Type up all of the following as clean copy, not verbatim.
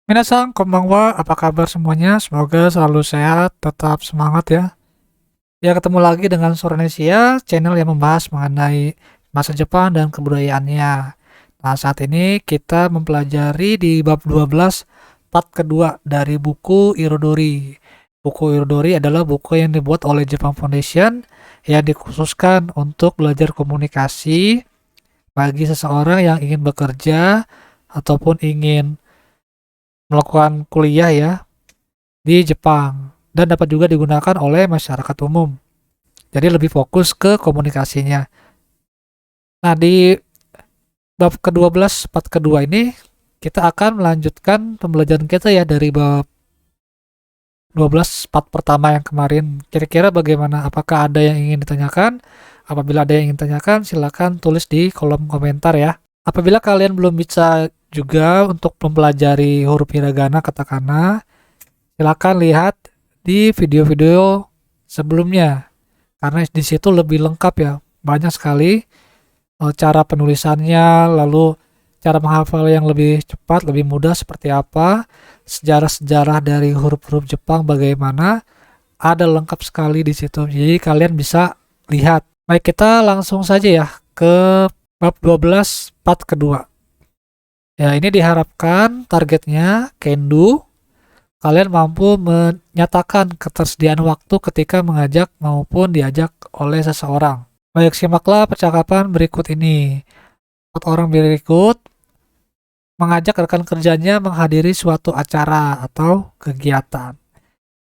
Minasan, konbanwa, apa kabar semuanya? Semoga selalu sehat, tetap semangat ya. Ya, ketemu lagi dengan Soranesia, channel yang membahas mengenai masa Jepang dan kebudayaannya. Nah, saat ini kita mempelajari di bab 12, part kedua dari buku Irodori. Buku Irodori adalah buku yang dibuat oleh Japan Foundation yang dikhususkan untuk belajar komunikasi bagi seseorang yang ingin bekerja ataupun ingin melakukan kuliah ya di Jepang dan dapat juga digunakan oleh masyarakat umum. Jadi lebih fokus ke komunikasinya. Nah, di bab ke-12 part kedua ini kita akan melanjutkan pembelajaran kita ya dari bab 12 part pertama yang kemarin. Kira-kira bagaimana? Apakah ada yang ingin ditanyakan? Apabila ada yang ingin ditanyakan, silakan tulis di kolom komentar ya. Apabila kalian belum bisa juga untuk mempelajari huruf hiragana katakana, silakan lihat di video-video sebelumnya karena di situ lebih lengkap ya, banyak sekali cara penulisannya, lalu cara menghafal yang lebih cepat, lebih mudah seperti apa, sejarah-sejarah dari huruf-huruf Jepang bagaimana, ada lengkap sekali di situ. Jadi kalian bisa lihat. Baik, kita langsung saja ya ke bab 12 part kedua. Ya, ini diharapkan targetnya Kendo kalian mampu menyatakan ketersediaan waktu ketika mengajak maupun diajak oleh seseorang. Baik, simaklah percakapan berikut ini. Empat orang berikut mengajak rekan kerjanya menghadiri suatu acara atau kegiatan.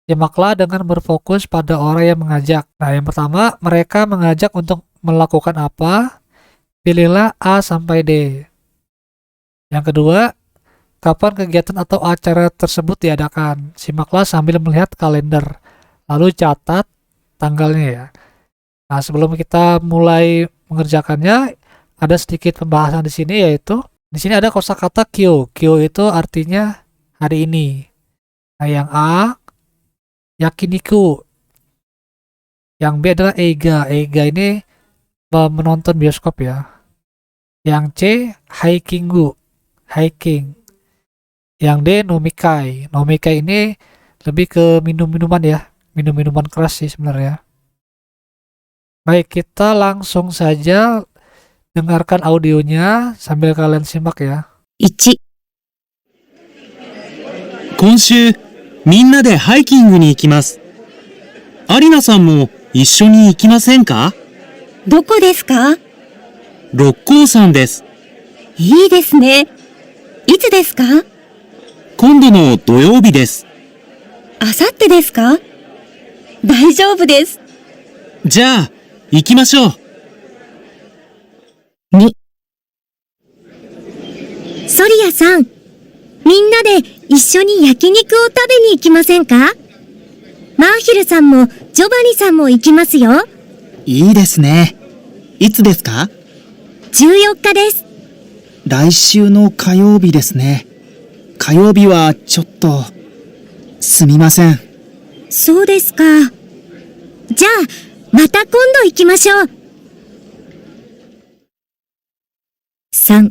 Simaklah dengan berfokus pada orang yang mengajak. Nah, yang pertama, mereka mengajak untuk melakukan apa? Pilihlah A sampai D. Yang kedua, kapan kegiatan atau acara tersebut diadakan? Simaklah sambil melihat kalender. Lalu catat tanggalnya ya. Nah, sebelum kita mulai mengerjakannya, ada sedikit pembahasan di sini yaitu di sini ada kosakata kyo. Kyo itu artinya hari ini. Nah, yang A yakiniku. Yang B adalah eiga. Eiga ini menonton bioskop ya. Yang C hikingu. Hiking. Yang D nomikai. Nomikai ini lebih ke minum-minuman ya. Minum-minuman keras sih sebenarnya. Baik, kita langsung saja dengarkan audionya sambil kalian simak ya. 1、今週、みんなでハイキングに行きます。アリナさんも一緒に行きませんか？どこですか？六甲山です。いいですね。いつですか？今度の土曜日です。あさってですか？大丈夫です。じゃあ、行きましょう。2、ソリアさん、みんなで一緒に焼肉を食べに行きませんか？マーヒルさんもジョバニさんも行きますよ。いいですね。いつですか14日です。来週の火曜日ですね。火曜日はちょっと、すみません。そうですか。じゃあ、また今度行きましょう。3、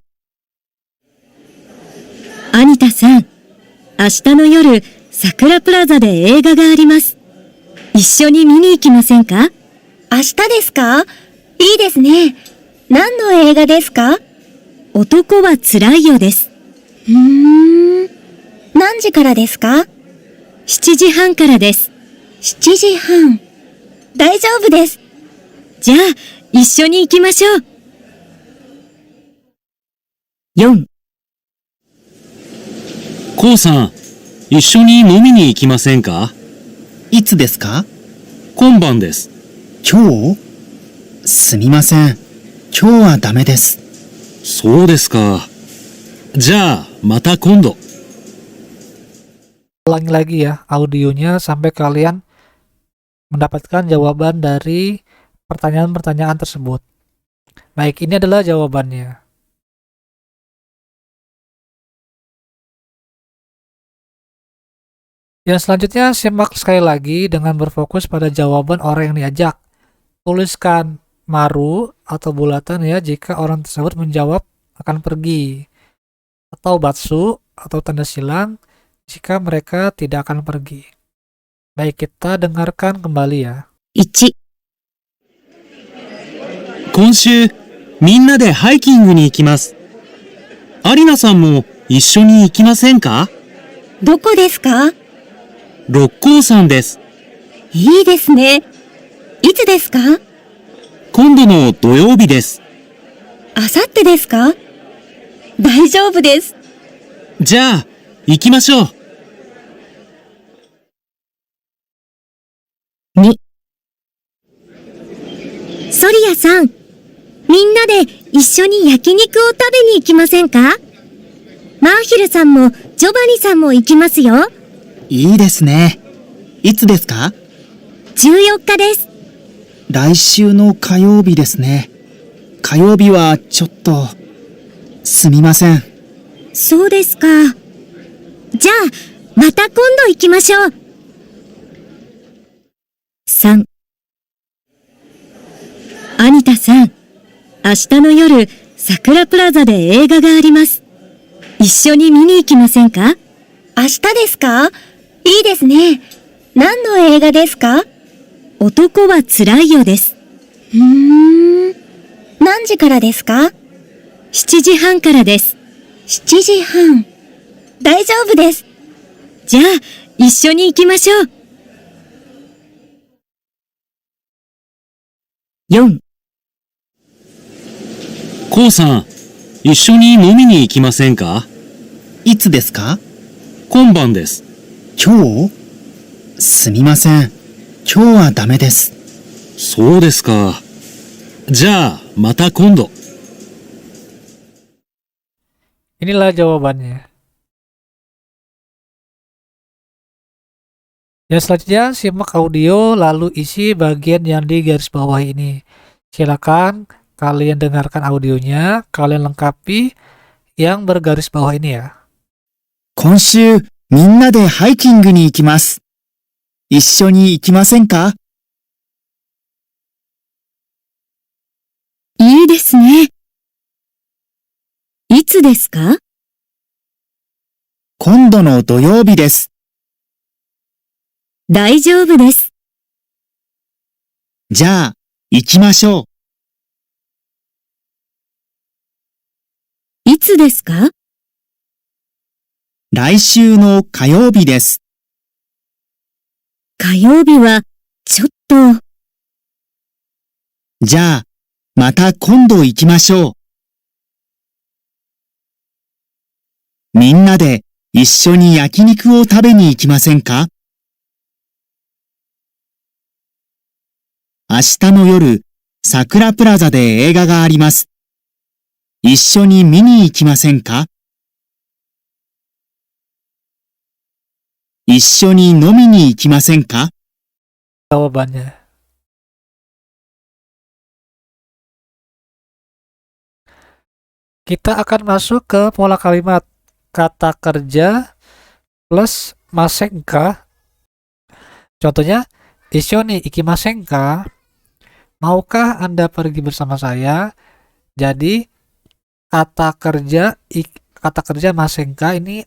アニタさん、明日の夜、桜プラザで映画があります。一緒に見に行きませんか？明日ですか？いいですね。何の映画ですか？男は辛いよです。何時からですか？7時半からです。7時半。大丈夫です。じゃあ、一緒に行きましょう。4、コウさん、一緒に飲みに行きませんか？いつですか今晩です。今日すみません。今日はダメです。そうですか。じゃあ、また今度。Ulangi lagi ya audionya sampai kalian mendapatkan jawaban dari pertanyaan-pertanyaan tersebut. Baik, ini adalah jawabannya. Yang selanjutnya simak sekali lagi dengan berfokus pada jawaban orang yang diajak. Tuliskan maru atau bulatan ya jika orang tersebut menjawab akan pergi. Atau batsu atau tanda silang jika mereka tidak akan pergi. Baik, kita dengarkan kembali ya. 1、今週、みんなでハイキングに行きます。アリナさんも一緒に行きませんか？どこですか？六甲山です。いいですね。いつですか？今度の土曜日です。あさってですか？大丈夫です。じゃあ、行きましょう。2、ソリアさん、みんなで一緒に焼肉を食べに行きませんか？マーヒルさんもジョバニさんも行きますよ。いいですね。いつですか？ 14日です。来週の火曜日ですね。火曜日はちょっと、すみません。そうですか。じゃあ、また今度行きましょう。3、アニタさん、明日の夜、桜プラザで映画があります。一緒に見に行きませんか？明日ですか？いいですね。何の映画ですか？男は辛いよです。何時からですか？7時半からです。7時半。大丈夫です。じゃあ、一緒に行きましょう。4、コウさん、一緒に飲みに行きませんか？いつですか？今晩です。今日？すみません。今日はダメです。そうですか。じゃあ、また今度。Inilah jawabannya. Ya, selanjutnya simak audio lalu isi bagian yang di garis bawah ini. Silakan kalian dengarkan audionya, kalian lengkapi yang bergaris bawah ini ya. 今週、みんなでハイキングに行きます。一緒に行きませんか？いいですね。いつですか？今度の土曜日です。大丈夫です。じゃあ、行きましょう。いつですか？来週の火曜日です。火曜日は、ちょっと。じゃあ、また今度行きましょう。みんなで一緒に焼肉を食べに行きませんか？明日の夜、桜プラザで映画があります。一緒に見に行きませんか？一緒に飲みに行きませんか？ Jawabannya. Kita akan masuk ke pola kalimat kata kerja plus masenka. Contohnya, Ishoni ikimasenka. Maukah Anda pergi bersama saya? Jadi kata kerja masenka ini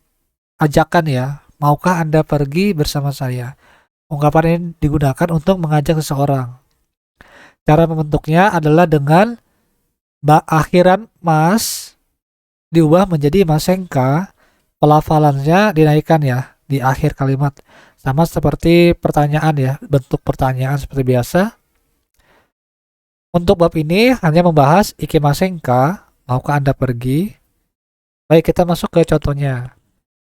ajakan ya. Maukah Anda pergi bersama saya? Ungkapan ini digunakan untuk mengajak seseorang. Cara membentuknya adalah dengan akhiran mas diubah menjadi masenka, pelafalannya dinaikkan ya di akhir kalimat. Sama seperti pertanyaan ya, bentuk pertanyaan seperti biasa. Untuk bab ini hanya membahas ikimasenka, maukah Anda pergi? Baik, kita masuk ke contohnya.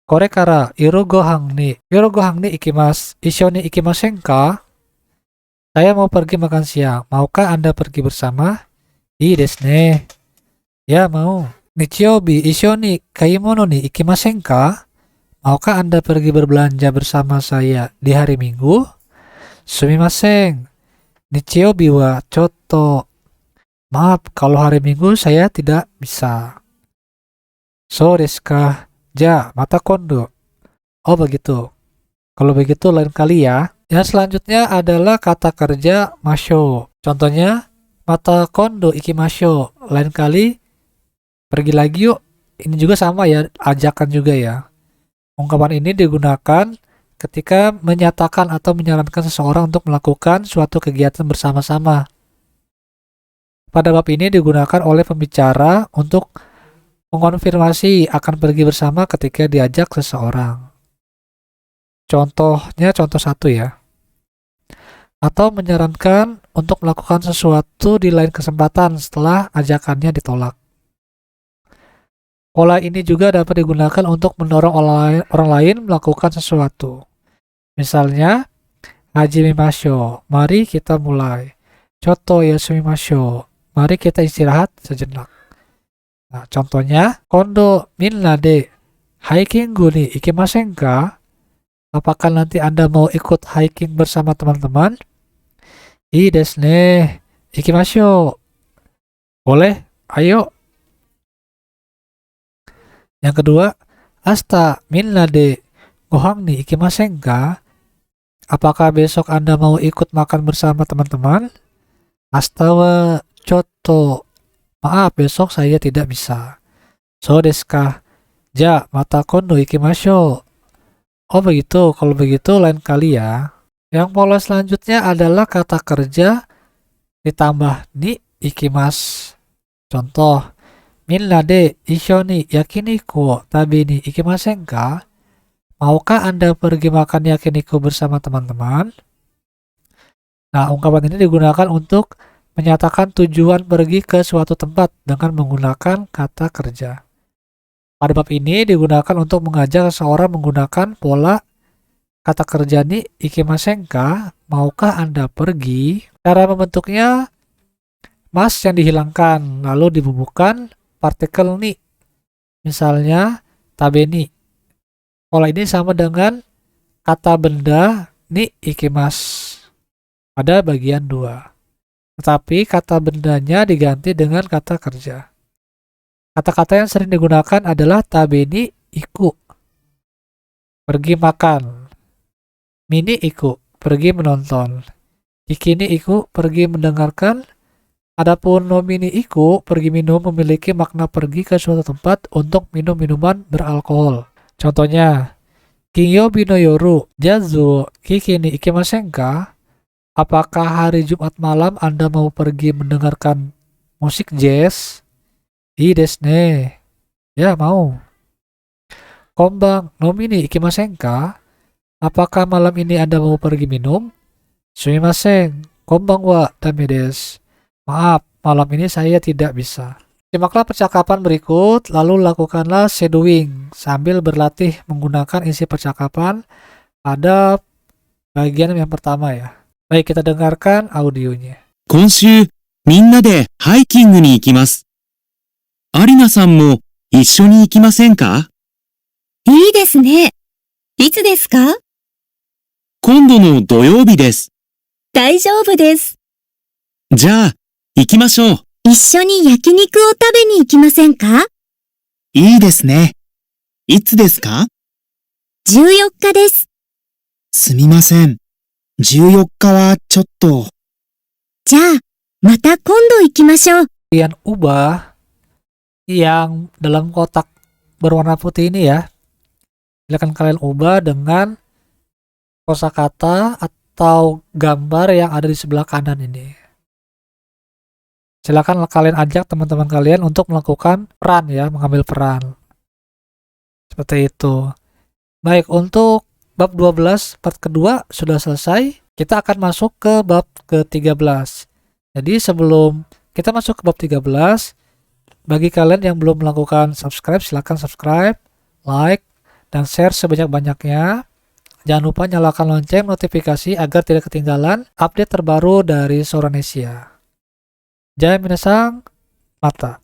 Kore kara irogohang ni ikimasu. Isho ni ikimasenka? Saya mau pergi makan siang. Maukah Anda pergi bersama? Ii desu ne. Ya, mau. Nichiyoubi isho ni kaimono ni ikimasenka? Maukah Anda pergi berbelanja bersama saya di hari Minggu? Sumimasen. Nichiyoubi wa chotto. Maaf, kalau hari Minggu saya tidak bisa. So desu ka? Ja, mata kondo. Oh begitu. Kalau begitu lain kali ya. Yang selanjutnya adalah kata kerja masho. Contohnya, mata kondo ikimasho. Lain kali pergi lagi yuk. Ini juga sama ya, ajakan juga ya. Ungkapan ini digunakan ketika menyatakan atau menyarankan seseorang untuk melakukan suatu kegiatan bersama-sama. Pada bab ini digunakan oleh pembicara untuk mengonfirmasi akan pergi bersama ketika diajak seseorang. Contohnya contoh 1 ya. Atau menyarankan untuk melakukan sesuatu di lain kesempatan setelah ajakannya ditolak. Pola ini juga dapat digunakan untuk mendorong orang lain melakukan sesuatu. Misalnya, hajimemashou, mari kita mulai. Choto yasumimashou, mari kita istirahat sejenak. Nah, contohnya, kondo minna de hikingu ni ikimasen ka? Apakah nanti Anda mau ikut hiking bersama teman-teman? Ii desu ne, ikimashou. Boleh, ayo. Yang kedua, asta minna de gohang ni ikimasen ka? Apakah besok Anda mau ikut makan bersama teman-teman? Asta wa chotto. Maaf, besok saya tidak bisa. So desu ka? Ja, mata kondo ikimashou. Oh begitu, kalau begitu lain kali ya. Yang pola selanjutnya adalah kata kerja ditambah ni ikimasu. Contoh, minna de issho ni yakiniku tabi ni ikimasen ka? Maukah Anda pergi makan yakiniku bersama teman-teman? Nah, ungkapan ini digunakan untuk menyatakan tujuan pergi ke suatu tempat dengan menggunakan kata kerja. Pada bab ini digunakan untuk mengajak seseorang menggunakan pola kata kerja ni ikimasen ka, maukah Anda pergi? Cara membentuknya mas yang dihilangkan lalu dibubuhkan partikel ni. Misalnya tabe ni. Pola ini sama dengan kata benda ni ikimasu pada bagian 2. Tetapi kata bendanya diganti dengan kata kerja. Kata-kata yang sering digunakan adalah tabe ni iku, pergi makan. Mini iku, pergi menonton. Iki ni iku, pergi mendengarkan. Adapun nomini iku, pergi minum, memiliki makna pergi ke suatu tempat untuk minum minuman beralkohol. Contohnya, Kinyobi no yoru, jazu, kiki ni ikimasen ka? Apakah hari Jumat malam Anda mau pergi mendengarkan musik jazz? Ii desu ne. Ya, mau. Kombang, nomini ikimasen ka? Apakah malam ini Anda mau pergi minum? Sumimasen, kombang wa dame desu. Maaf, malam ini saya tidak bisa. Simaklah percakapan berikut, lalu lakukanlah shadowing sambil berlatih menggunakan isi percakapan pada bagian yang pertama ya. Baik, kita dengarkan audionya. 今週、みんなでハイキングに行きます。アリナさんも一緒に行きませんか？いいですね。いつですか？今度の土曜日です。大丈夫です。じゃあ、行きましょう。一緒に焼肉を食べに行きませんか？いいですね。いつですか？ 14日です。すみません。14日はちょっと。じゃあ、また今度行きましょう。Kemudian ubah yang dalam kotak berwarna putih ini ya. Silakan kalian ubah dengan kosakata atau gambar yang ada di sebelah kanan ini. Silakan kalian ajak teman-teman kalian untuk melakukan peran ya, mengambil peran. Seperti itu. Baik, untuk bab 12 part kedua sudah selesai. Kita akan masuk ke bab ke-13. Jadi sebelum kita masuk ke bab 13, bagi kalian yang belum melakukan subscribe, silakan subscribe, like, dan share sebanyak-banyaknya. Jangan lupa nyalakan lonceng notifikasi agar tidak ketinggalan update terbaru dari Soranesia. Jai Minasang, mata.